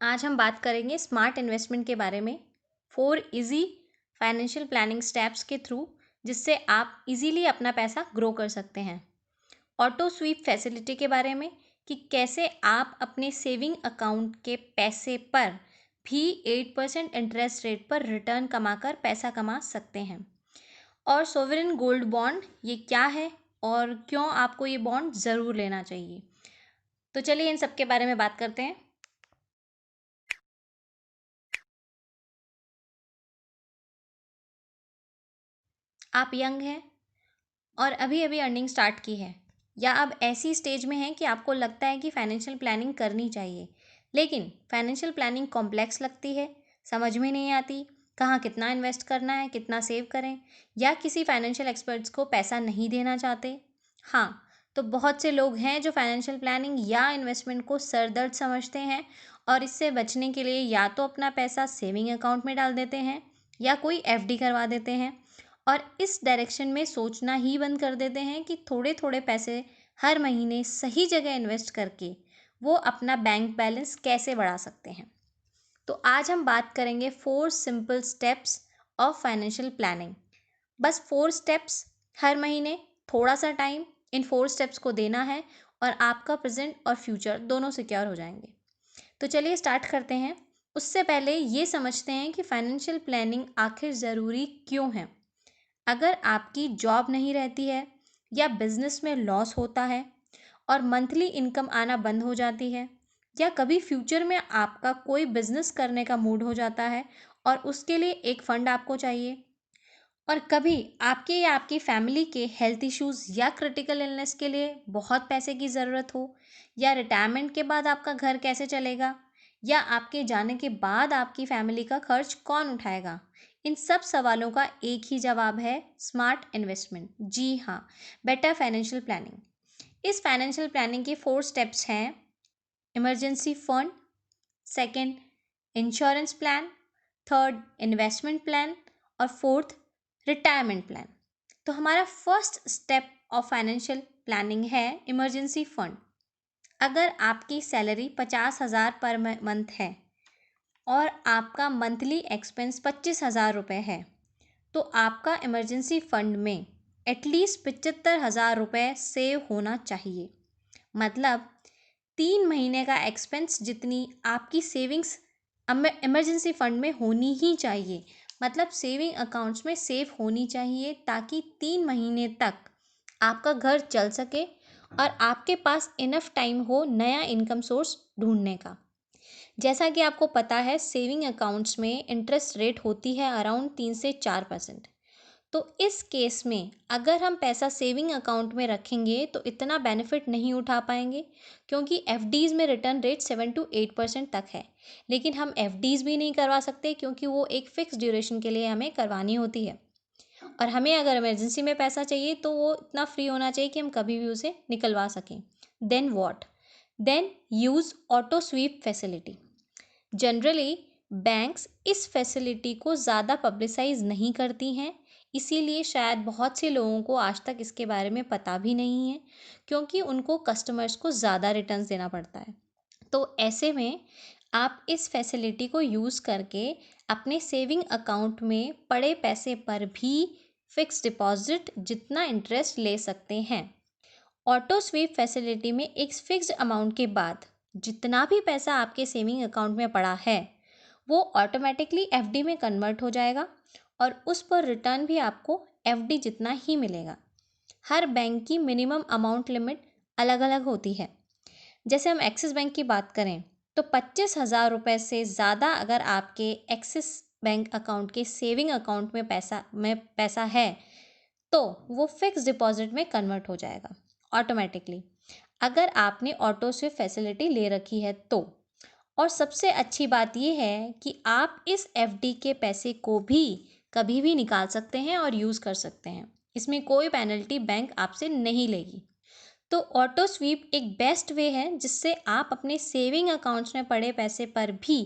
आज हम बात करेंगे स्मार्ट इन्वेस्टमेंट के बारे में। 4 इजी फाइनेंशियल प्लानिंग स्टेप्स के थ्रू जिससे आप इजीली अपना पैसा ग्रो कर सकते हैं। ऑटो स्वीप फैसिलिटी के बारे में कि कैसे आप अपने सेविंग अकाउंट के पैसे पर भी 8% इंटरेस्ट रेट पर रिटर्न कमाकर पैसा कमा सकते हैं। और सोवरेन गोल्ड बॉन्ड ये क्या है और क्यों आपको ये बॉन्ड ज़रूर लेना चाहिए। तो चलिए इन सब के बारे में बात करते हैं। आप यंग हैं और अभी अभी अर्निंग स्टार्ट की है, या अब ऐसी स्टेज में हैं कि आपको लगता है कि फाइनेंशियल प्लानिंग करनी चाहिए, लेकिन फाइनेंशियल प्लानिंग कॉम्प्लेक्स लगती है, समझ में नहीं आती कहाँ कितना इन्वेस्ट करना है, कितना सेव करें, या किसी फाइनेंशियल एक्सपर्ट्स को पैसा नहीं देना चाहते। हाँ, तो बहुत से लोग हैं जो फाइनेंशियल प्लानिंग या इन्वेस्टमेंट को सरदर्द समझते हैं और इससे बचने के लिए या तो अपना पैसा सेविंग अकाउंट में डाल देते हैं या कोई एफडी करवा देते हैं, और इस डायरेक्शन में सोचना ही बंद कर देते हैं कि थोड़े थोड़े पैसे हर महीने सही जगह इन्वेस्ट करके वो अपना बैंक बैलेंस कैसे बढ़ा सकते हैं। तो आज हम बात करेंगे 4 simple steps of financial planning. बस 4 स्टेप्स, हर महीने थोड़ा सा टाइम इन 4 स्टेप्स को देना है और आपका प्रेजेंट और फ्यूचर दोनों सिक्योर हो जाएंगे। तो चलिए स्टार्ट करते हैं। उससे पहले ये समझते हैं कि फाइनेंशियल प्लानिंग आखिर ज़रूरी क्यों है। अगर आपकी जॉब नहीं रहती है या बिजनेस में लॉस होता है और मंथली इनकम आना बंद हो जाती है, या कभी फ्यूचर में आपका कोई बिजनेस करने का मूड हो जाता है और उसके लिए एक फंड आपको चाहिए, और कभी आपके या आपकी फैमिली के हेल्थ इश्यूज या क्रिटिकल इलनेस के लिए बहुत पैसे की ज़रूरत हो, या रिटायरमेंट के बाद आपका घर कैसे चलेगा, या आपके जाने के बाद आपकी फैमिली का खर्च कौन उठाएगा। इन सब सवालों का एक ही जवाब है, स्मार्ट इन्वेस्टमेंट। जी हाँ, बेटर फाइनेंशियल प्लानिंग। इस फाइनेंशियल प्लानिंग के 4 स्टेप्स हैं: emergency fund, second insurance plan, third investment plan, और फोर्थ रिटायरमेंट प्लान। तो हमारा first step of financial planning है इमरजेंसी फंड। अगर आपकी सैलरी 50,000 पर मंथ है और आपका मंथली एक्सपेंस 25,000 रुपये है, तो आपका इमरजेंसी फंड में एटलीस्ट 75,000 रुपये सेव होना चाहिए। मतलब 3 महीने का एक्सपेंस जितनी आपकी सेविंग्स इमरजेंसी फंड में होनी ही चाहिए। मतलब सेविंग अकाउंट्स में सेव होनी चाहिए ताकि 3 महीने तक आपका घर चल सके और आपके पास इनफ टाइम हो नया इनकम सोर्स ढूंढने का। जैसा कि आपको पता है, सेविंग अकाउंट्स में इंटरेस्ट रेट होती है अराउंड 3 से 4%। तो इस केस में अगर हम पैसा सेविंग अकाउंट में रखेंगे तो इतना बेनिफिट नहीं उठा पाएंगे, क्योंकि एफडीज़ में रिटर्न रेट 7 to 8% तक है। लेकिन हम एफडीज़ भी नहीं करवा सकते क्योंकि वो एक फ़िक्स ड्यूरेशन के लिए हमें करवानी होती है, और हमें अगर इमरजेंसी में पैसा चाहिए तो वो इतना फ्री होना चाहिए कि हम कभी भी उसे निकलवा सकें। Then what? Then use auto sweep facility. Generally banks इस फैसिलिटी को ज़्यादा पब्लिसाइज नहीं करती हैं, इसीलिए शायद बहुत से लोगों को आज तक इसके बारे में पता भी नहीं है, क्योंकि उनको कस्टमर्स को ज़्यादा रिटर्न्स देना पड़ता है। तो ऐसे में आप इस फैसिलिटी को यूज़ करके अपने सेविंग अकाउंट में पड़े पैसे पर भी फिक्स डिपॉजिट जितना इंटरेस्ट ले सकते हैं। ऑटो स्वीप फैसिलिटी में एक फिक्स्ड अमाउंट के बाद जितना भी पैसा आपके सेविंग अकाउंट में पड़ा है वो ऑटोमेटिकली एफडी में कन्वर्ट हो जाएगा, और उस पर रिटर्न भी आपको एफडी जितना ही मिलेगा। हर बैंक की मिनिमम अमाउंट लिमिट अलग अलग होती है। जैसे हम एक्सिस बैंक की बात करें तो 25,000 रुपये से ज़्यादा अगर आपके एक्सिस बैंक अकाउंट के सेविंग अकाउंट में पैसा है तो वो फिक्स डिपॉजिट में कन्वर्ट हो जाएगा ऑटोमेटिकली, अगर आपने ऑटो स्विफ्ट फैसिलिटी ले रखी है तो। और सबसे अच्छी बात यह है कि आप इस एफडी के पैसे को भी कभी भी निकाल सकते हैं और यूज़ कर सकते हैं। इसमें कोई पेनल्टी बैंक आपसे नहीं लेगी। तो ऑटो स्वीप एक बेस्ट वे है जिससे आप अपने सेविंग अकाउंट्स में पड़े पैसे पर भी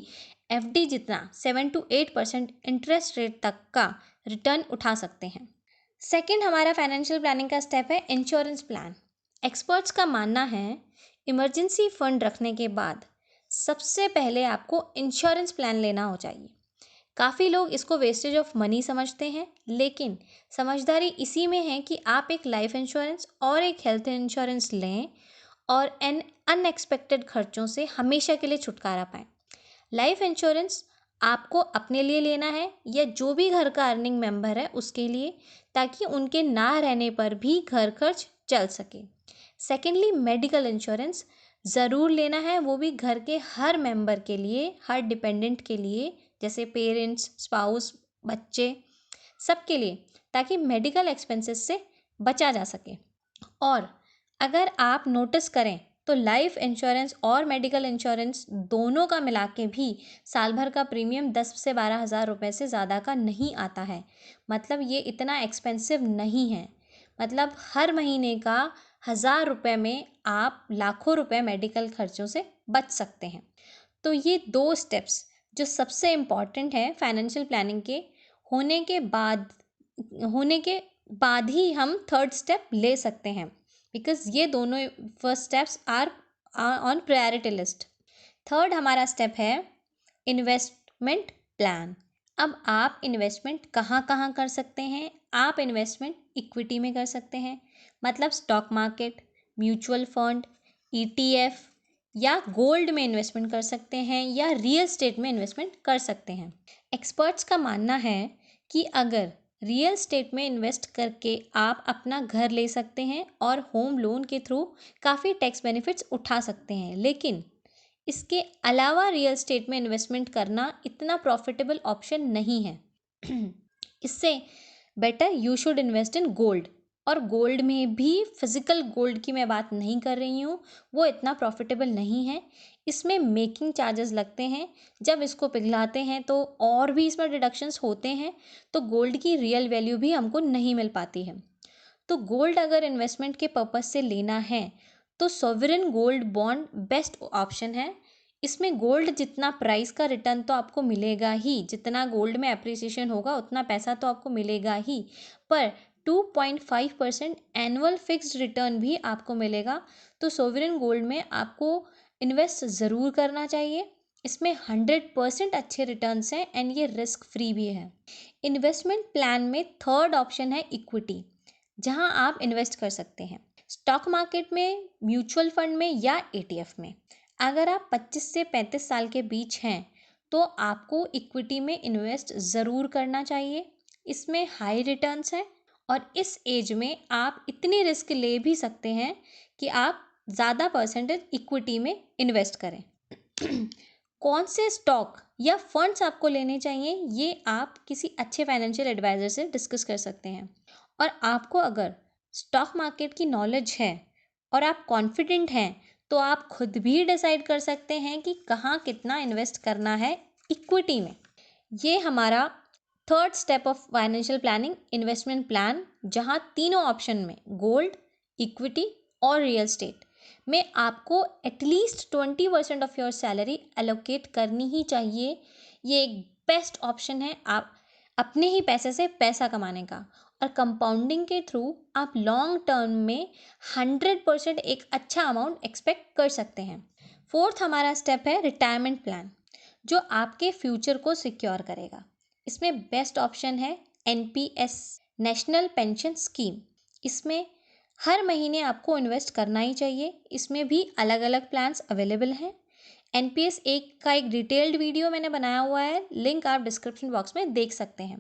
एफडी जितना 7 to 8% इंटरेस्ट रेट तक का रिटर्न उठा सकते हैं। सेकंड हमारा फाइनेंशियल प्लानिंग का स्टेप है इंश्योरेंस प्लान। एक्सपर्ट्स का मानना है इमरजेंसी फंड रखने के बाद सबसे पहले आपको इंश्योरेंस प्लान लेना हो चाहिए। काफ़ी लोग इसको वेस्टेज ऑफ मनी समझते हैं, लेकिन समझदारी इसी में है कि आप एक लाइफ इंश्योरेंस और एक हेल्थ इंश्योरेंस लें और एन अनएक्सपेक्टेड खर्चों से हमेशा के लिए छुटकारा पाएँ। लाइफ इंश्योरेंस आपको अपने लिए लेना है या जो भी घर का अर्निंग मेंबर है उसके लिए, ताकि उनके ना रहने पर भी घर खर्च चल सके। सेकेंडली, मेडिकल इंश्योरेंस ज़रूर लेना है, वो भी घर के हर मेंबर के लिए, हर डिपेंडेंट के लिए, जैसे पेरेंट्स, स्पाउस, बच्चे, सबके लिए, ताकि मेडिकल एक्सपेंसेस से बचा जा सके। और अगर आप नोटिस करें तो लाइफ इंश्योरेंस और मेडिकल इंश्योरेंस दोनों का मिला के भी साल भर का प्रीमियम 10 से 12 हज़ार रुपये से ज़्यादा का नहीं आता है। मतलब ये इतना एक्सपेंसिव नहीं है। मतलब हर महीने का 1,000 रुपये में आप लाखों रुपए मेडिकल खर्चों से बच सकते हैं। तो ये 2 स्टेप्स जो सबसे इम्पॉर्टेंट है फाइनेंशियल प्लानिंग के होने के बाद होने के बाद ही हम थर्ड स्टेप ले सकते हैं, बिकॉज ये दोनों first steps are on priority list. Third हमारा स्टेप है इन्वेस्टमेंट प्लान। अब आप इन्वेस्टमेंट कहाँ कहाँ कर सकते हैं? आप इन्वेस्टमेंट इक्विटी में कर सकते हैं, मतलब stock market, mutual fund, ETF या गोल्ड में इन्वेस्टमेंट कर सकते हैं या रियल एस्टेट में इन्वेस्टमेंट कर सकते हैं। एक्सपर्ट्स का मानना है कि अगर रियल एस्टेट में इन्वेस्ट करके आप अपना घर ले सकते हैं और होम लोन के थ्रू काफ़ी टैक्स बेनिफिट्स उठा सकते हैं, लेकिन इसके अलावा रियल एस्टेट में इन्वेस्टमेंट करना इतना प्रॉफिटेबल ऑप्शन नहीं है। इससे better you should invest in gold. और गोल्ड में भी फिजिकल गोल्ड की मैं बात नहीं कर रही हूँ, वो इतना प्रॉफिटेबल नहीं है। इसमें मेकिंग चार्जेस लगते हैं, जब इसको पिघलाते हैं तो और भी इसमें डिडक्शंस होते हैं, तो गोल्ड की रियल वैल्यू भी हमको नहीं मिल पाती है। तो गोल्ड अगर इन्वेस्टमेंट के पर्पज़ से लेना है तो sovereign gold bond best option है। इसमें गोल्ड जितना प्राइस का रिटर्न तो आपको मिलेगा ही, जितना गोल्ड में अप्रिसिएशन होगा उतना पैसा तो आपको मिलेगा ही, पर 2.5% एनुअल फिक्स्ड रिटर्न भी आपको मिलेगा। तो सॉवरेन गोल्ड में आपको इन्वेस्ट ज़रूर करना चाहिए। इसमें 100% अच्छे रिटर्न्स हैं एंड ये रिस्क फ्री भी है। इन्वेस्टमेंट प्लान में थर्ड ऑप्शन है इक्विटी, जहां आप इन्वेस्ट कर सकते हैं स्टॉक मार्केट में, म्यूचुअल फंड में या ETF में। अगर आप 25 से 35 साल के बीच हैं तो आपको इक्विटी में इन्वेस्ट ज़रूर करना चाहिए। इसमें हाई रिटर्न्स हैं और इस एज में आप इतनी रिस्क ले भी सकते हैं कि आप ज़्यादा परसेंटेज इक्विटी में इन्वेस्ट करें। कौन से स्टॉक या फंड्स आपको लेने चाहिए, ये आप किसी अच्छे फाइनेंशियल एडवाइज़र से डिस्कस कर सकते हैं। और आपको अगर स्टॉक मार्केट की नॉलेज है और आप कॉन्फिडेंट हैं तो आप खुद भी डिसाइड कर सकते हैं कि कहाँ कितना इन्वेस्ट करना है इक्विटी में। ये हमारा third step of financial planning, investment plan, जहाँ तीनों ऑप्शन में गोल्ड, इक्विटी और रियल एस्टेट में आपको at least 20% of your salary allocate करनी ही चाहिए। ये एक बेस्ट ऑप्शन है आप अपने ही पैसे से पैसा कमाने का, और कंपाउंडिंग के थ्रू आप लॉन्ग टर्म में 100% एक अच्छा अमाउंट एक्सपेक्ट कर सकते हैं। फोर्थ हमारा स्टेप है रिटायरमेंट प्लान, जो आपके फ्यूचर को सिक्योर करेगा। इसमें बेस्ट ऑप्शन है NPS, नेशनल पेंशन स्कीम। इसमें हर महीने आपको इन्वेस्ट करना ही चाहिए। इसमें भी अलग अलग प्लान्स अवेलेबल हैं। NPS का एक डिटेल्ड वीडियो मैंने बनाया हुआ है, लिंक आप डिस्क्रिप्शन बॉक्स में देख सकते हैं।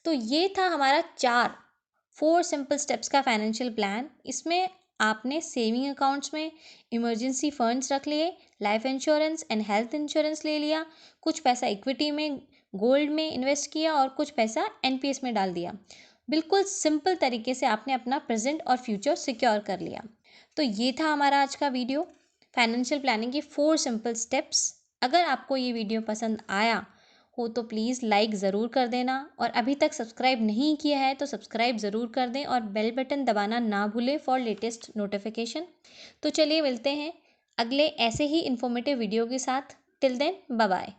तो ये था हमारा 4 सिंपल स्टेप्स का फाइनेंशियल प्लान। इसमें आपने सेविंग अकाउंट्स में इमरजेंसी फंड्स रख लिए, life insurance and health insurance ले लिया, कुछ पैसा इक्विटी में, गोल्ड में इन्वेस्ट किया और कुछ पैसा NPS में डाल दिया। बिल्कुल सिंपल तरीके से आपने अपना प्रेजेंट और फ्यूचर सिक्योर कर लिया। तो ये था हमारा आज का वीडियो, फाइनेंशियल प्लानिंग की 4 सिंपल स्टेप्स। अगर आपको ये वीडियो पसंद आया हो तो प्लीज़ लाइक ज़रूर कर देना, और अभी तक सब्सक्राइब नहीं किया है तो सब्सक्राइब ज़रूर कर दें और बेल बटन दबाना ना भूलें फॉर लेटेस्ट नोटिफिकेशन। तो चलिए मिलते हैं अगले ऐसे ही इन्फॉर्मेटिव वीडियो के साथ। Till then bye bye.